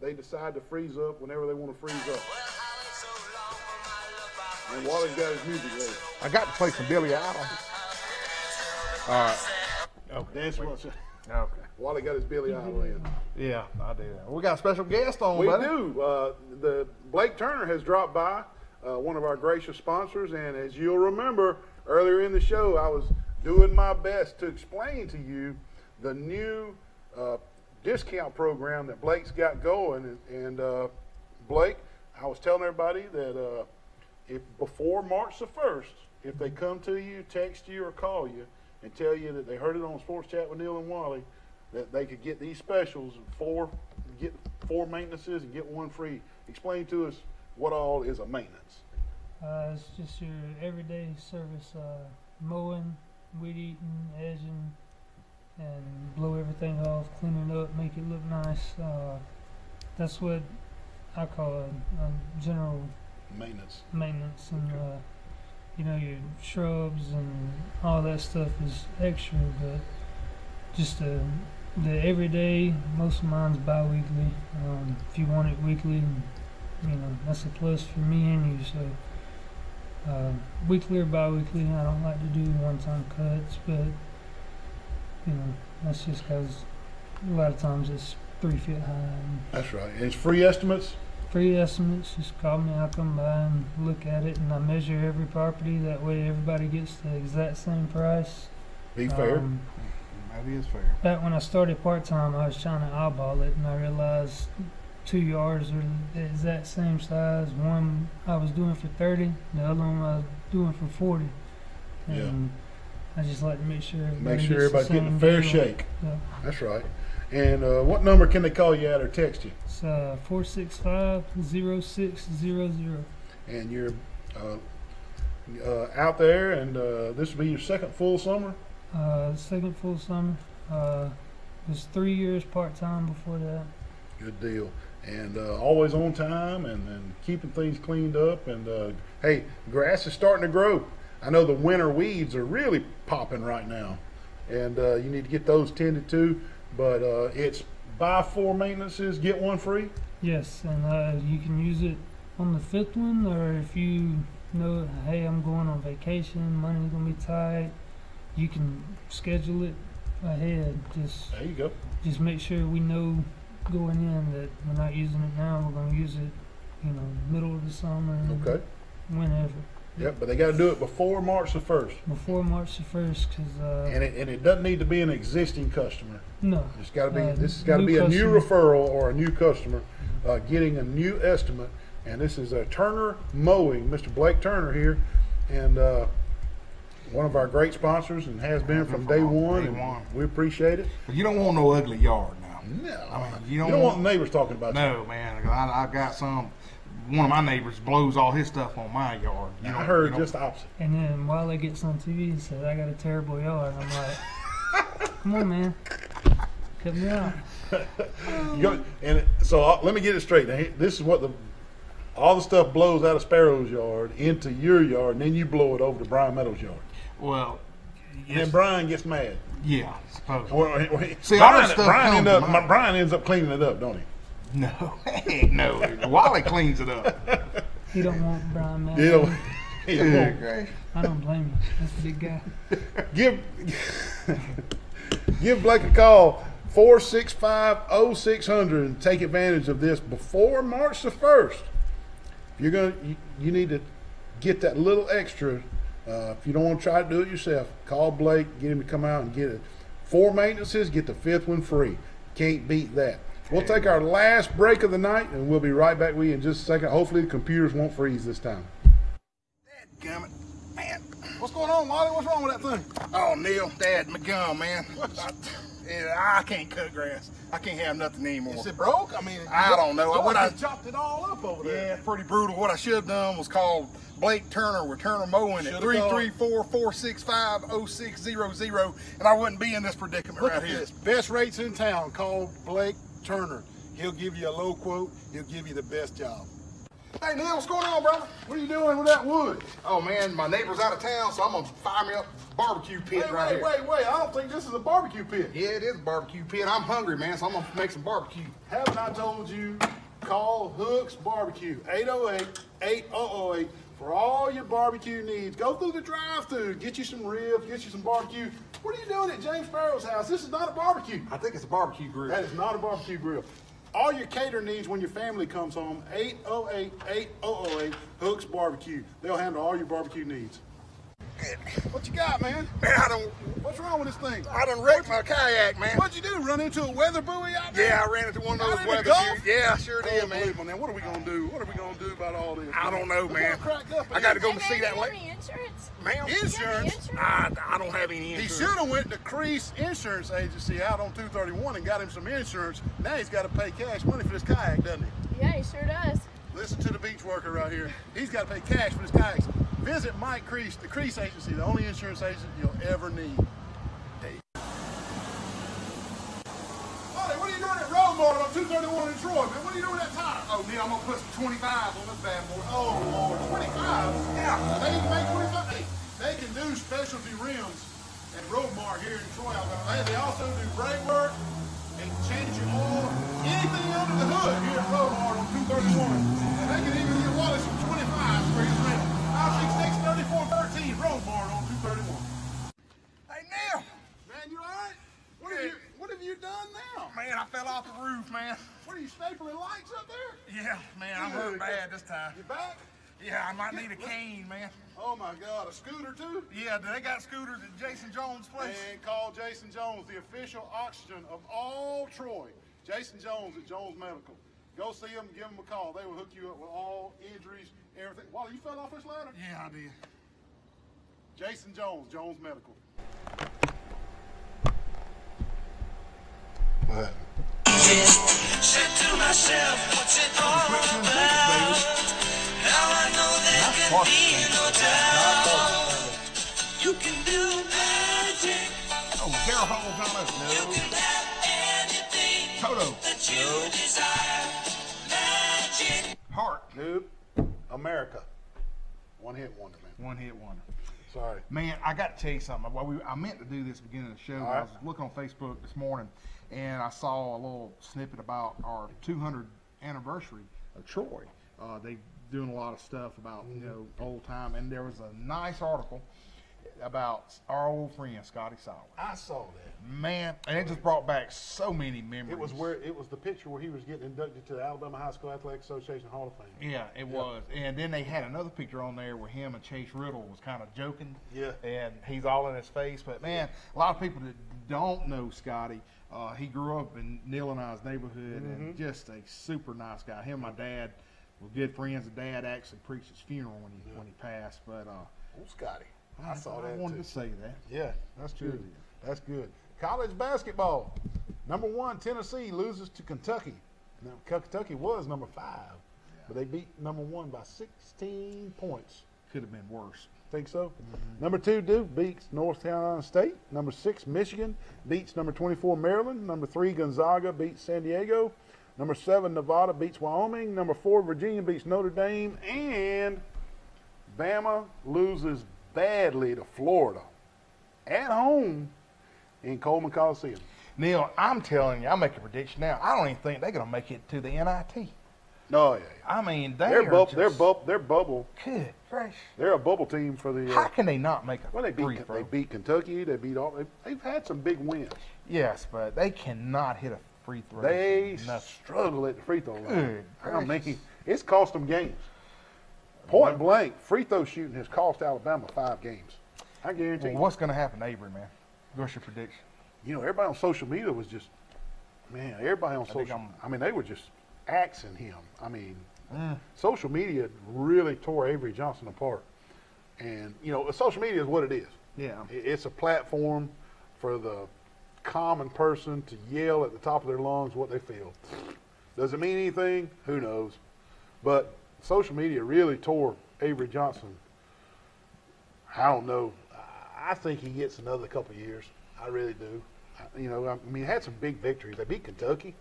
they decide to freeze up whenever they want to freeze up. And Wally's got his music ready. I got to play some Billy Idol. All right. Okay. Dance once. Okay. Wally got his Billy Idol in. Yeah, I do. We got a special guest on, We buddy. do. The Blake Turner has dropped by, one of our gracious sponsors, and as you'll remember, earlier in the show, I was doing my best to explain to you the new discount program that Blake's got going. And Blake, I was telling everybody that if before March the 1st, if they come to you, text you, or call you and tell you that they heard it on Sports Chat with Neal and Wally, that they could get these specials, get four maintenances and get one free. Explain to us what all is a maintenance. It's just your everyday service, mowing, weed eating, edging, and blow everything off, clean it up, make it look nice. That's what I call a general Maintenance. And you know, your shrubs and all that stuff is extra, but just the everyday, most of mine's bi-weekly. If you want it weekly, you know, that's a plus for me and you. So weekly or bi-weekly, I don't like to do one-time cuts, but you know, that's just because a lot of times it's 3 feet high. That's right. And it's free estimates? Free estimates, just call me, I'll come by and look at it, and I measure every property, that way everybody gets the exact same price. Be fair. That is fair. Back when I started part-time, I was trying to eyeball it, and I realized 2 yards are the exact same size. One I was doing for 30, the other one I was doing for 40. And I just like to make sure everybody's getting a fair shake. Yeah. That's right. And what number can they call you at or text you? It's 465-0600. And you're out there, and this will be your second full summer? Second full summer. It was 3 years part-time before that. Good deal. And always on time and keeping things cleaned up. And hey, grass is starting to grow. I know the winter weeds are really popping right now, and you need to get those tended to. But it's buy 4 maintenances, get 1 free? Yes, and you can use it on the 5th one, or if you know, hey, I'm going on vacation, money's going to be tight, you can schedule it ahead. There you go. Just make sure we know going in that we're not using it now, we're going to use it, you know, middle of the summer, Okay. whenever. Yep, but they got to do it before March the 1st. Before March the 1st, because and it doesn't need to be an existing customer. no, It's got to be. This has got to be a new referral or a new customer getting a new estimate. And this is a Turner Mowing, Mr. Blake Turner here, and one of our great sponsors, and has been from day one. And we appreciate it. But you don't want no ugly yard now. No, I mean, you don't want the neighbors talking about you. No, man. I got some. One of my neighbors blows all his stuff on my yard. I heard just the opposite. And then while it gets on TV, he said, I got a terrible yard. I'm like, come on, man. Cut me out. So let me get it straight. Now, this is what all the stuff blows out of Sparrow's yard into your yard, and then you blow it over to Brian Meadows' yard. Well, And then Brian gets mad. Yeah, suppose. See, Brian ends up cleaning it up, don't he? No, no. Wally cleans it up. He don't want Brian mad. I don't blame you. That's a big guy. Give Blake a call, 465-0600, and take advantage of this before March the 1st. You need to get that little extra. If you don't want to try to do it yourself, call Blake, get him to come out and get it. 4 maintenances, get the 5th one free. Can't beat that. We'll take our last break of the night, and we'll be right back with you in just a second. Hopefully the computers won't freeze this time. Dadgummit. Man, what's going on, Wally? What's wrong with that thing? Oh, Neal, Dad, my gum, man. I can't cut grass. I can't have nothing anymore. Is it broke? I mean, I don't know. I chopped it all up over there. Yeah, pretty brutal. What I should have done was called Blake Turner with Turner Mowing at 334-465-0600, and I wouldn't be in this predicament right here. Best rates in town. Call Blake Turner. He'll give you a low quote. He'll give you the best job. Hey, Neal, what's going on, brother? What are you doing with that wood? Oh, man, my neighbor's out of town, so I'm going to fire me up a barbecue pit right here. Wait. I don't think this is a barbecue pit. Yeah, it is a barbecue pit. I'm hungry, man, so I'm going to make some barbecue. Haven't I told you call Hooks Barbecue, 808-8008, for all your barbecue needs. Go through the drive-thru, get you some ribs, get you some barbecue. What are you doing at James Sparrow's house? This is not a barbecue. I think it's a barbecue grill. That is not a barbecue grill. All your cater needs when your family comes home, 808-8008, Hooks Barbecue. They'll handle all your barbecue needs. What you got, man? Man, What's wrong with this thing? I done wrecked my kayak, man. What'd you do? Run into a weather buoy out there? Yeah, I ran into one of those weather Gulf? buoys. Yeah, I sure did, man. Unbelievable, man. What are we gonna do? What are we gonna do about all this? I don't know, We're man. all cracked up. I got to go and Hey, see man, that you have lake. any insurance? Ma'am? Insurance? I don't have any He insurance. should have went to Crease Insurance Agency out on 231 and got him some insurance. Now he's got to pay cash money for this kayak, doesn't he? Yeah, he sure does. Listen to the beach worker right here. He's got to pay cash for his kayaks. Visit Mike Crease, the Crease Agency, the only insurance agent you'll ever need. Ollie, what are you doing at Roadmart on 231 in Troy, man? What are you doing with that tire? Oh, Neil, I'm going to put some 25s on this bad boy. Oh, Lord, 25? Yeah. They can make 25. They can do specialty rims at Roadmart here in Troy, Alabama. Hey, they also do brake work and change your oil, anything under the hood here at Roadmart on 231. And they can even get Wally some 25s for his name. 566-3413, Roadmart on 231. Hey, Neil. Man, you all right? What have you done now? Man, I fell off the roof, man. What are you stapling lights up there? Yeah, man, I'm hurt bad this time. You back? Yeah, I might need a cane, man. Oh my God, a scooter too? Yeah, they got scooters at Jason Jones' place. And call Jason Jones, the official oxygen of all Troy. Jason Jones at Jones Medical. Go see him, give him a call. They will hook you up with all injuries, everything. Wally, you fell off this ladder? Yeah, I did. Jason Jones, Jones Medical. What? Said to myself, what's it all about? Now I know there can be no doubt. You can do magic. Oh, Daryl Hall, You can have anything Toto. that you desire. Magic. Heart. Nope. America. One hit wonder, man. One hit wonder. Sorry. Man, I got to tell you something. Well, I meant to do this at the beginning of the show. But I was looking on Facebook this morning, and I saw a little snippet about our 200th anniversary of Troy. They doing a lot of stuff about old time, and there was a nice article about our old friend Scotty Sowers. I saw that. Man, and it just brought back so many memories. It was the picture where he was getting inducted to the Alabama High School Athletic Association Hall of Fame. Yeah, it was. And then they had another picture on there where him and Chase Riddle was kind of joking. Yeah. And he's all in his face. But, man, a lot of people that don't know Scotty, he grew up in Neal and I's neighborhood and just a super nice guy. Him and my dad were good friends. The dad actually preached his funeral when he passed. But Scotty. I saw that I wanted too. to say that. Yeah, that's good. That's good. College basketball. Number 1, Tennessee loses to Kentucky. Now, Kentucky was number 5, but they beat number 1 by 16 points. Could have been worse. Think so? Number 2, Duke beats North Carolina State. Number 6, Michigan beats number 24, Maryland. Number 3, Gonzaga beats San Diego. Number 7, Nevada beats Wyoming. Number 4, Virginia beats Notre Dame. And Bama loses badly to Florida at home in Coleman Coliseum. Neil, I'm telling you, I'll make a prediction now. I don't even think they're going to make it to the NIT. No, yeah. I mean, They're bubble. Good gracious. They're a bubble team for the. How can they not make a Well, they free throw? beat Kentucky. They beat all. They've had some big wins. Yes, but they cannot hit a free throw. They Nothing. struggle at the free throw line. Good I gracious. mean, it's cost them games. Point blank, free throw shooting has cost Alabama 5 games. I guarantee Well, you. what's going to happen to Avery, man? What's your prediction? You know, everybody on social media was just, man, everybody on think social. I mean, they were just axing him. I mean, social media really tore Avery Johnson apart. And you know, social media is what it is. Yeah. It's a platform for the common person to yell at the top of their lungs what they feel. Does it mean anything? Who knows? But social media really tore Avery Johnson. I don't know. I think he gets another couple of years. I really do. You know, I mean, had some big victories. They beat Kentucky.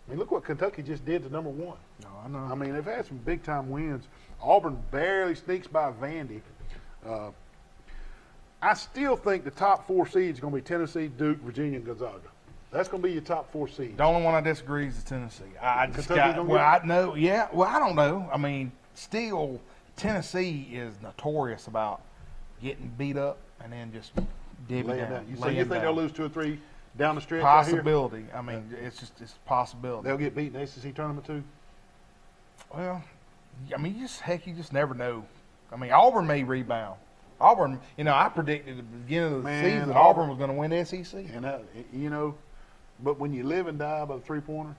I mean, look what Kentucky just did to number 1. No, I know. I mean, they've had some big-time wins. Auburn barely sneaks by Vandy. I still think the top 4 seeds are going to be Tennessee, Duke, Virginia, and Gonzaga. That's going to be your top 4 seeds. The only one I disagree is Tennessee. I just Kentucky got, gonna well, get I know, yeah, well, I don't know. I mean, still, Tennessee is notorious about getting beat up and then just dipping Laying down. down. You laying think down. they'll lose 2 or 3 down the stretch right here? Possibility. I mean, it's a possibility. They'll get beat in the ACC tournament too? Well, I mean, you just never know. I mean, Auburn may rebound. Auburn, I predicted at the beginning of the season that Auburn was going to win the SEC. And, but when you live and die by the three-pointer,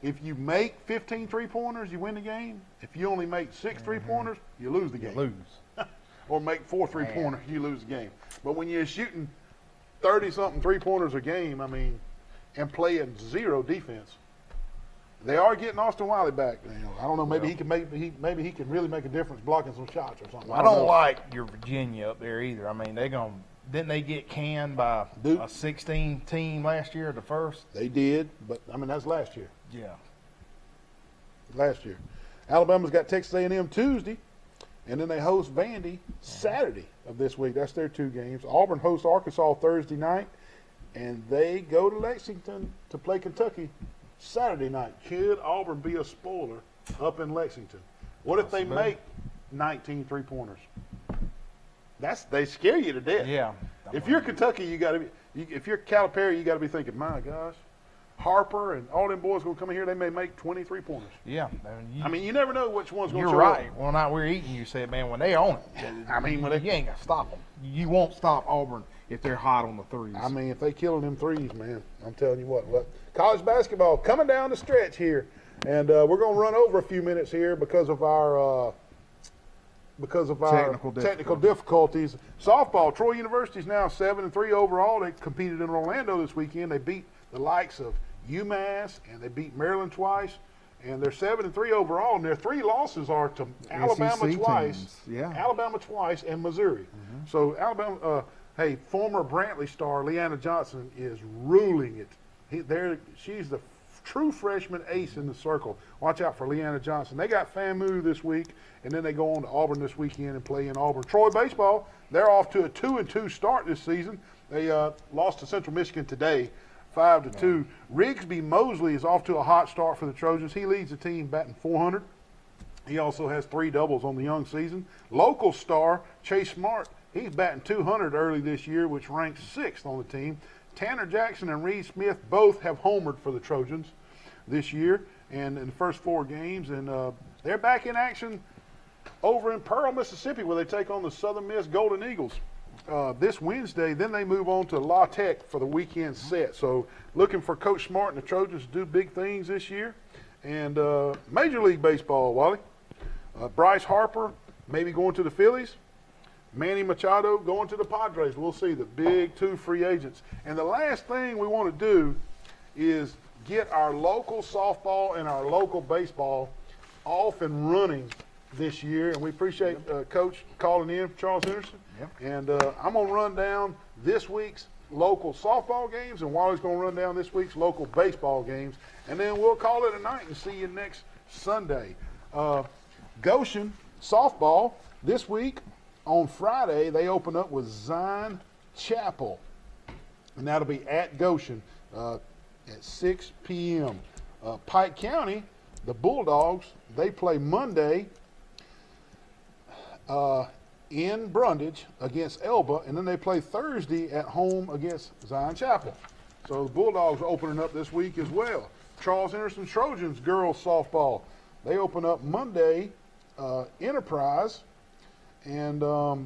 if you make 15 three-pointers, you win the game. If you only make 6 three-pointers, you lose the game. You lose. Or make 4 three-pointers, you lose the game. But when you're shooting 30-something three-pointers a game, I mean, and playing 0 defense, they are getting Austin Wiley back. I don't know. Maybe he can maybe he can really make a difference blocking some shots or something. I don't like your Virginia up there either. I mean, didn't they get canned by Duke? a 16 team last year, the first? They did, but I mean that's last year. Yeah. Last year, Alabama's got Texas A&M Tuesday, and then they host Vandy Saturday of this week. That's their 2 games. Auburn hosts Arkansas Thursday night, and they go to Lexington to play Kentucky Saturday night. Could Auburn be a spoiler up in Lexington? What if they make 19 three-pointers? They scare you to death. Yeah. If you're Kentucky, if you're Calipari, you got to be thinking, my gosh, Harper and all them boys going to come in here. They may make 20 three-pointers. Yeah. I mean, you never know which one's going to You're show right. up. Well, now we're eating. You said, man, when they own it, I mean, you ain't gonna stop them. You won't stop Auburn if they're hot on the threes. I mean, if they killing them threes, man, I'm telling you what. College basketball coming down the stretch here, and we're going to run over a few minutes here because of our technical difficulties. Softball, Troy University is now 7-3 overall. They competed in Orlando this weekend. They beat the likes of UMass, and they beat Maryland twice. And they're 7-3 overall, and their 3 losses are to Alabama twice, Alabama twice, and Missouri. Mm-hmm. So Alabama, former Brantley star Leanna Johnson is ruling it. She's the true freshman ace in the circle. Watch out for Leanna Johnson. They got FAMU this week, and then they go on to Auburn this weekend and play in Auburn. Troy baseball, they're off to a 2-2 start this season. They lost to Central Michigan today, 5-2. Rigsby Mosley is off to a hot start for the Trojans. He leads the team batting .400. He also has 3 doubles on the young season. Local star Chase Smart, he's batting .200 early this year, which ranks 6th on the team. Tanner Jackson and Reed Smith both have homered for the Trojans this year and in the first 4 games. And they're back in action over in Pearl, Mississippi, where they take on the Southern Miss Golden Eagles this Wednesday. Then they move on to La Tech for the weekend set. So looking for Coach Smart and the Trojans to do big things this year. And Major League Baseball, Wally. Bryce Harper maybe going to the Phillies. Manny Machado going to the Padres. We'll see the big 2 free agents. And the last thing we want to do is get our local softball and our local baseball off and running this year. And we appreciate Coach calling in, Charles Henderson. Yep. And I'm going to run down this week's local softball games, and Wally's going to run down this week's local baseball games. And then we'll call it a night and see you next Sunday. Goshen softball this week. On Friday, they open up with Zion Chapel, and that'll be at Goshen at 6 p.m. Pike County, the Bulldogs, they play Monday in Brundage against Elba, and then they play Thursday at home against Zion Chapel. So the Bulldogs are opening up this week as well. Charles Henderson Trojans girls softball, they open up Monday, Enterprise. And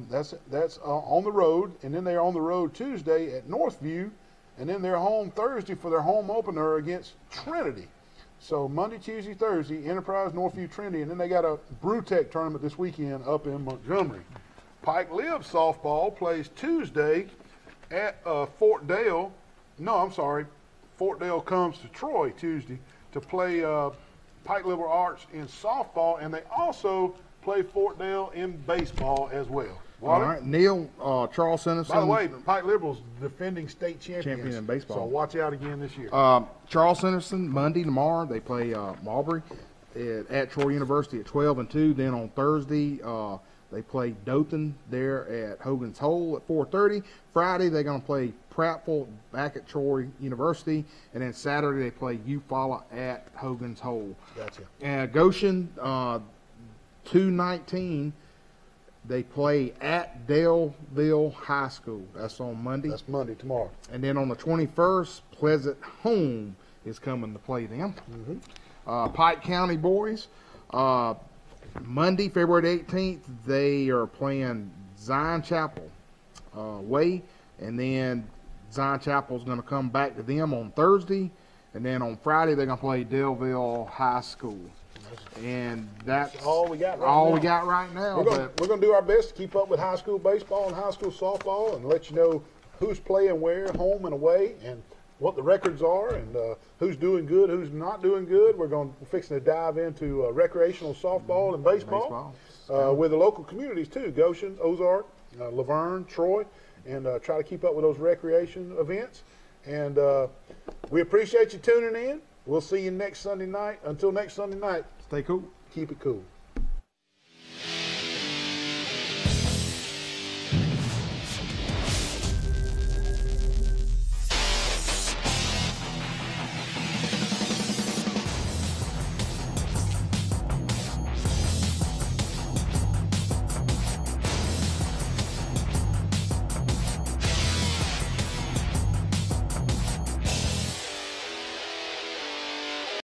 that's on the road, and then they're on the road Tuesday at Northview, and then they're home Thursday for their home opener against Trinity. So Monday, Tuesday, Thursday, Enterprise, Northview, Trinity, and then they got a Brewtech tournament this weekend up in Montgomery. Pike Live softball plays Tuesday at Fort Dale. No, I'm sorry. Fort Dale comes to Troy Tuesday to play Pike Liberal Arts in softball, and they also play Fort Dale in baseball as well. All right, Neal, Charles Henderson. By the way, Pike Liberal's defending state champion in baseball. So watch out again this year. Charles Henderson, Monday tomorrow, they play Marbury at Troy University at 12-2. Then on Thursday, They play Dothan there at Hogan's Hole at 4:30. Friday, they're going to play Prattville back at Troy University. And then Saturday, they play Eufaula at Hogan's Hole. Gotcha. And Goshen, 2:19, they play at Daleville High School. That's on Monday. That's Monday, tomorrow. And then on the 21st, Pleasant Home is coming to play them. Pike County boys, Monday, February 18th, they are playing Zion Chapel away. And then Zion Chapel is going to come back to them on Thursday. And then on Friday, they're going to play Daleville High School. And that's all we got right now. We're going to do our best to keep up with high school baseball and high school softball and let you know who's playing where, home and away, and what the records are, and who's doing good, who's not doing good. We're fixing to dive into recreational softball and baseball. With the local communities too, Goshen, Ozark, Laverne, Troy, and try to keep up with those recreation events. And we appreciate you tuning in. We'll see you next Sunday night. Until next Sunday night, Stay cool. keep it cool.